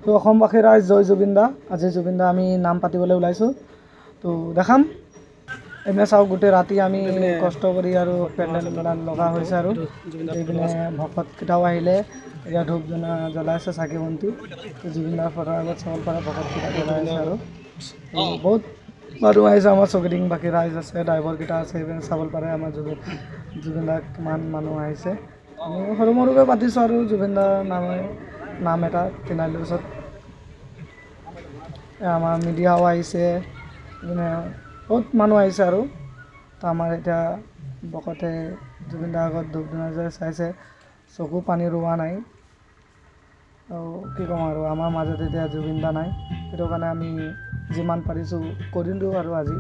তো অসমবাসী ৰাইজ জয় জুবিন দা। আজি জুবিন দা আমি নাম পাতিবলৈ ওলাইছোঁ। তো দেখাম এইপিনে চাওক গোটেই ৰাতি আমি কষ্ট কৰি আৰু পেণ্ডেল লগা হৈছে আৰু এইপিনে ভকতকেইটাও আহিলে এতিয়া ধূপ জ্বলাইছে চাকি বন্তি। জুবিন দাৰ ফটোৰ আগত চাউল পাৰা ভকতকেইটা জ্বলাই আছে আৰু বহুত মানুহ আহিছে। আমাৰ চকিডিং বাকী ৰাইজ আছে, ড্ৰাইভাৰকেইটা আছে, এইপিনে চাউল পাৰে আমাৰ জুবিন দাৰ কিমান মানুহ আহিছে। আমি সৰু মৰুকৈ পাতিছোঁ আৰু জুবিন দাৰ নাম এটা তিনিআলিৰ ওচৰত আমাৰ মিডিয়াও আহিছে, মানে বহুত মানুহ আহিছে আৰু তো আমাৰ এতিয়া ভকতে জুবিন দাৰ আগত ধূপ ধূনা চাইছে, চকু পানী ৰোৱা নাই। আৰু কি ক'ম আৰু আমাৰ মাজত এতিয়া জুবিন দা নাই, সেইটো কাৰণে আমি যিমান পাৰিছোঁ কৰি দিওঁ আৰু আজি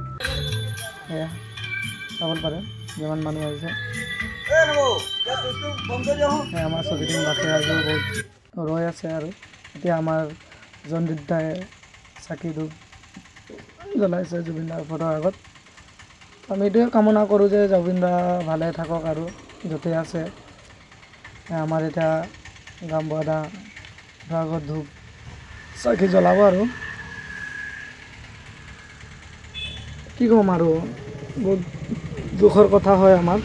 সেয়া চাব পাৰে যিমান মানুহ আহিছে। আমাৰ চকিডিং বাকী ৰাইজেও বহুত ৰৈ আছে আৰু এতিয়া আমাৰ জনজিৎ দাই চাকি ধূপ জ্বলাইছে জুবিন দাৰ ফটোৰ আগত। আমি এইটোৱে কামনা কৰোঁ যে জুবিন দা ভালে থাকক আৰু য'তে আছে। আমাৰ এতিয়া গাঁওবুঢ়া দা আগত ধূপ চাকি জ্বলাব আৰু কি ক'ম আৰু বহুত দুখৰ কথা হয় আমাৰ।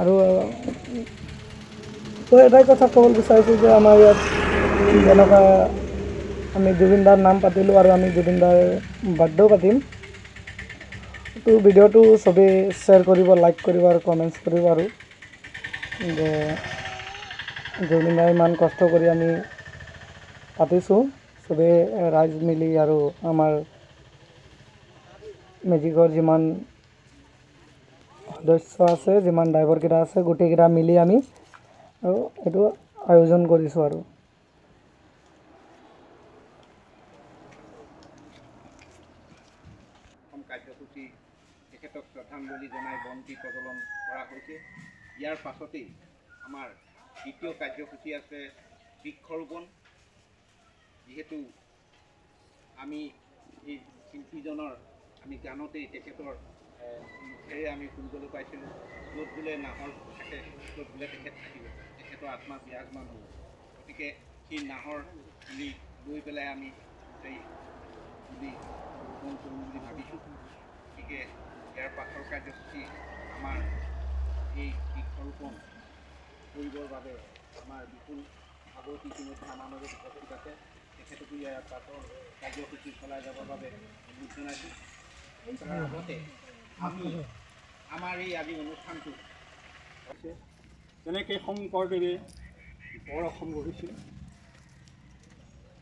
আৰু তো এটাই কথা ক'ব বিচাৰিছোঁ যে আমাৰ ইয়াত যেনেকুৱা আমি জুবিন দাৰ নাম পাতিলোঁ আৰু আমি জুবিন দাৰ বাৰ্থডেও পাতিম। তো ভিডিঅ'টো চবেই শ্বেয়াৰ কৰিব, লাইক কৰিব আৰু কমেণ্টছ কৰিব আৰু যে জুবিন দাই ইমান কষ্ট কৰি আমি পাতিছোঁ চবেই ৰাইজ মিলি আৰু আমাৰ মেজিকৰ যিমান সদস্য আছে, যিমান ড্ৰাইভাৰকেইটা আছে, গোটেইকেইটা মিলি আমি আৰু এইটো আয়োজন কৰিছোঁ আৰু কাৰ্যসূচী তেখেতক শ্ৰদ্ধাঞ্জলি জনাই বন্তি প্ৰজ্বলন কৰা হৈছে। ইয়াৰ পাছতেই আমাৰ দ্বিতীয় কাৰ্যসূচী আছে বৃক্ষৰোপণ। যিহেতু আমি এই শিল্পীজনৰ আমি গানতেই তেখেতৰ মুখেৰে আমি শুনিবলৈ পাইছিলোঁ, য'ত বোলে নাহৰ থাকে ত'ত বোলে তেখেত থাকিব, তেখেতৰ আত্মা বিৰাজমান হ'ব। গতিকে সেই নাহৰ পুলি লৈ পেলাই আমি গোটেই পুলি ৰোপণ কৰিম বুলি ভাবিছোঁ। গতিকে ইয়াৰ পাছৰ কাৰ্যসূচী আমাৰ এই বৃক্ষৰোপণ কৰিবৰ বাবে আমাৰ বিপুল ভাগৱতী ইতিমধ্যে আমাৰ মাজত উপস্থিত আছে। তেখেতকো ইয়াৰ পাছৰ কাৰ্যসূচী চলাই যাবৰ বাবে অনুৰোধ জনাইছোঁ। তাৰ আগতে আমি আমাৰ এই আজি অনুষ্ঠানটো আছে যেনেকৈ শংকৰদেৱে বৰ অসম গঢ়িছিল,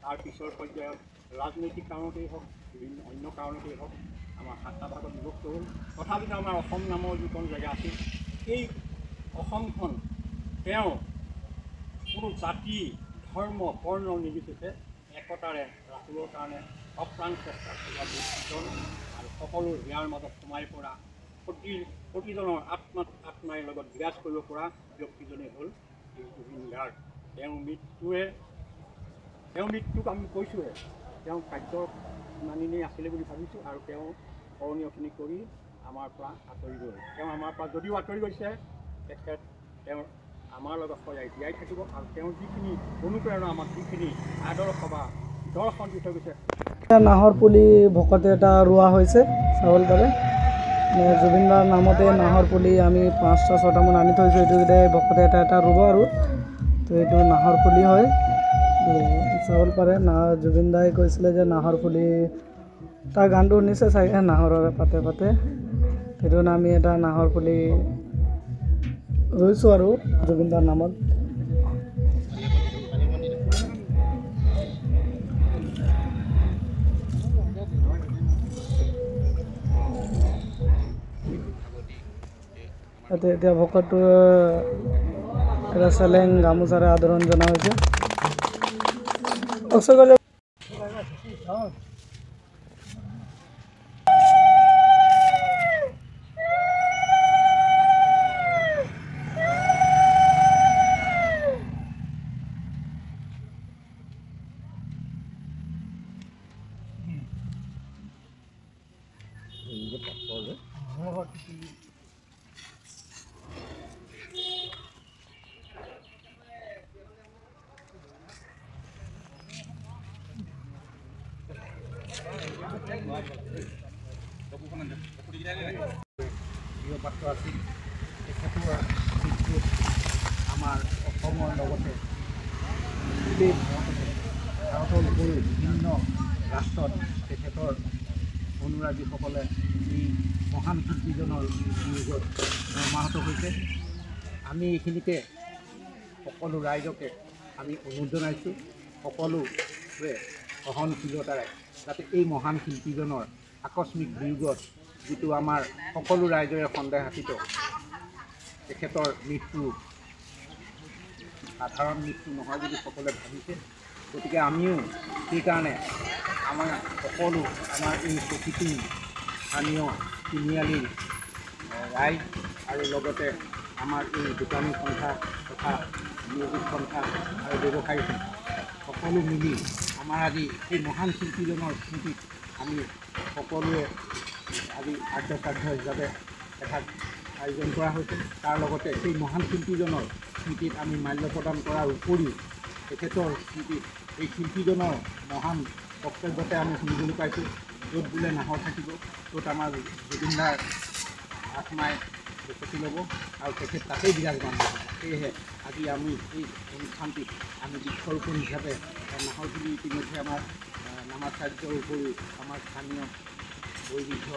তাৰ পিছৰ পৰ্যায়ত ৰাজনৈতিক কাৰণতেই হওক, বিভিন্ন অন্য কাৰণতেই হওক আমাৰ 7টা ভাগত বিভক্ত হ'ল। তথাপিতো আমাৰ অসম নামৰ যিখন জেগা আছিল, এই অসমখন তেওঁ কোনো জাতি, ধৰ্ম, বৰ্ণ নিৰ্বিশেষে একতাৰে ৰাখিবৰ কাৰণে অপ্ৰাণ চেষ্টা কৰা ব্যক্তিজন আৰু সকলো ইয়াৰ মাজত সোমাই পৰা প্ৰতিজনৰ আত্মাৰ লগত বিৰাজ কৰিব পৰা ব্যক্তিজনেই হ'ল এই জুবিন গাৰ্গ। তেওঁৰ মৃত্যুক আমি কৈছোঁহে, তেওঁ কাৰ্যৰ মানিনেই আছিলে বুলি ভাবিছোঁ আৰু তেওঁ কৰণীয়খিনি কৰি আমাৰ পৰা আঁতৰি গ'ল। তেওঁ আমাৰ পৰা যদিও আঁতৰি গৈছে, তেওঁৰ আমাৰ লগত সদায় জীয়াই থাকিব আৰু তেওঁৰ যিখিনি অনুপ্ৰেৰণা, আমাক যিখিনি আদৰ্শ বা দৰ্শন দি থৈ গৈছে। নাহৰ পুলি ভকতে এটা ৰোৱা হৈছে চাউল পাৰে, জুবিন দাৰ নামতে নাহৰ পুলি আমি 5-6টামান আনি থৈছোঁ। এইটো ভকতে এটা ৰুব আৰু তো এইটো নাহৰ পুলি হয়। চাউল পাৰে জুবিন দাই কৈছিলে যে নাহৰ পুলি, তাৰ গানটো শুনিছে চাগে, নাহৰৰ পাতে পাতে, সেইটো কাৰণে আমি এটা নাহৰ পুলি ৰুইছোঁ আৰু জুবিন দাৰ নামত। এতিয়া ভকতটো এটা চেলেং গামোচাৰে আদৰণ জনা হৈছে। প্ৰিয় পাত্ৰ আছিল তেখেতৰ মৃত্যুত আমাৰ অসমৰ লগতে গোটেই ভাৰতৰ উপৰিও বিভিন্ন ৰাষ্ট্ৰত তেখেতৰ অনুৰাগীসকলে এই মহান শিল্পীজনৰ বিয়োগত মৰ্মাহত হৈছে। আমি এইখিনিতে সকলো ৰাইজকে আমি অনুৰোধ জনাইছোঁ, সকলোৱে সহনশীলতাৰে যাতে এই মহান শিল্পীজনৰ আকস্মিক বিয়োগত যিটো আমাৰ সকলো ৰাইজৰে সন্দেহাতীত তেখেতৰ মৃত্যু সাধাৰণ মৃত্যু নহয় বুলি সকলোৱে ভাবিছে। গতিকে আমিও সেইকাৰণে আমাৰ সকলো আমাৰ এই প্ৰকৃতি স্থানীয় তিনিআলিৰ ৰাইজ আৰু লগতে আমাৰ এই দোকানী সন্থা তথা নিয়োজিত সন্থা আৰু ব্যৱসায়ী সন্থা সকলো মিলি আমাৰ আজি এই মহান শিল্পীজনৰ স্মৃতিত আমি সকলোৱে আজি আদ্যশ্ৰাদ্ধ হিচাপে এভাগ আয়োজন কৰা হৈছে। তাৰ লগতে সেই মহান শিল্পীজনৰ স্মৃতিত আমি মাল্য প্ৰদান কৰাৰ উপৰিও তেখেতৰ স্মৃতিত এই শিল্পীজনৰ মহান বক্তব্যতে আমি শুনিবলৈ পাইছোঁ, য'ত বোলে নাহৰ থাকিব ত'ত আমাৰ জুবিনদাৰ আত্মাই বসতি ল'ব আৰু তেখেত তাতেই বিৰাজমান হ'ব। সেয়েহে আজি আমি এই অনুষ্ঠানটিত আমি বৃক্ষৰোপণ হিচাপে নাহৰ পুলি ইতিমধ্যে আমাৰ নামাচাৰ্যৰ উপৰিও আমাৰ স্থানীয় বয়োবৃদ্ধ